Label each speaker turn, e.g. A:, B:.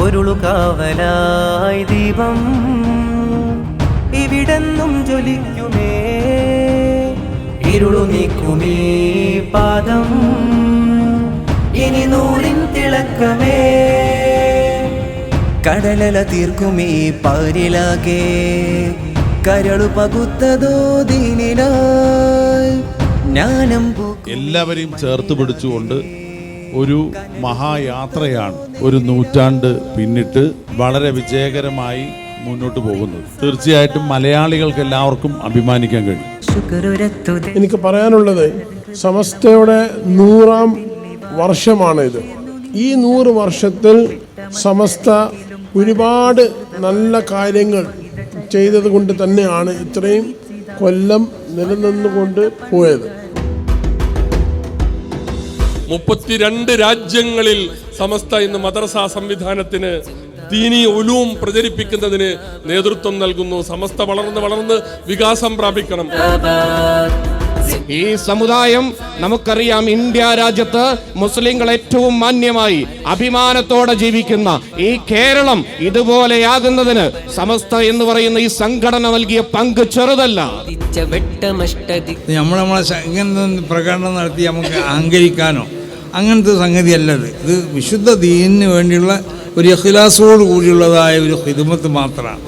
A: പൊരുളു കാവലായി ദീപം ഇവിടെന്നും ജ്വലിക്കുമേ. ഇരുളു നീക്കുമീ പാദം ഇനി നൂറിൻ തിളക്കമേ. കടലല തീർക്കുമീ പാരിലാകെ കരളു പകുത്തതോ ദീനിലായി ജ്ഞാനം.
B: എല്ലാവരെയും ചേർത്ത് പിടിച്ചുകൊണ്ട് ഒരു മഹായാത്രയാണ് ഒരു നൂറ്റാണ്ട് പിന്നിട്ട് വളരെ വിജയകരമായി മുന്നോട്ട് പോകുന്നത്. തീർച്ചയായിട്ടും മലയാളികൾക്ക് എല്ലാവർക്കും അഭിമാനിക്കാൻ കഴിയും.
C: എനിക്ക് പറയാനുള്ളത്, സമസ്തയുടെ 100ാം വർഷമാണ് ഇത്. ഈ 100 വർഷത്തിൽ സമസ്ത ഒരുപാട് നല്ല കാര്യങ്ങൾ ചെയ്തത് കൊണ്ട് തന്നെയാണ് ഇത്രയും കൊല്ലം നിലനിന്നുകൊണ്ട് പോയത്.
D: 32 രാജ്യങ്ങളിൽ സമസ്ത ഇന്ന് മദ്രസ സംവിധാനത്തിന് ദീനി ഉലൂം പ്രചരിപ്പിക്കുന്നതിന് നേതൃത്വം നൽകുന്നു. സമസ്ത വളർന്ന് വികാസം പ്രാപിക്കണം.
E: ഈ സമുദായം നമുക്കറിയാം, ഇന്ത്യ രാജ്യത്ത് മുസ്ലിങ്ങൾ ഏറ്റവും മാന്യമായി അഭിമാനത്തോടെ ജീവിക്കുന്ന ഈ കേരളം ഇതുപോലെയാകുന്നതിന് സമസ്ത എന്ന് പറയുന്ന ഈ സംഘടന നൽകിയ പങ്ക് ചെറുതല്ല.
F: നമ്മളെ പ്രകടനം നടത്തി നമുക്ക് അഹങ്കരിക്കാനോ അങ്ങനത്തെ സംഗതിയല്ലത്. ഇത് വിശുദ്ധ ദീനിന് വേണ്ടിയുള്ള ഒരു ഇഖ്ലാസോട് കൂടിയുള്ളതായ ഒരു ഖിദ്മത്ത് മാത്രമാണ്.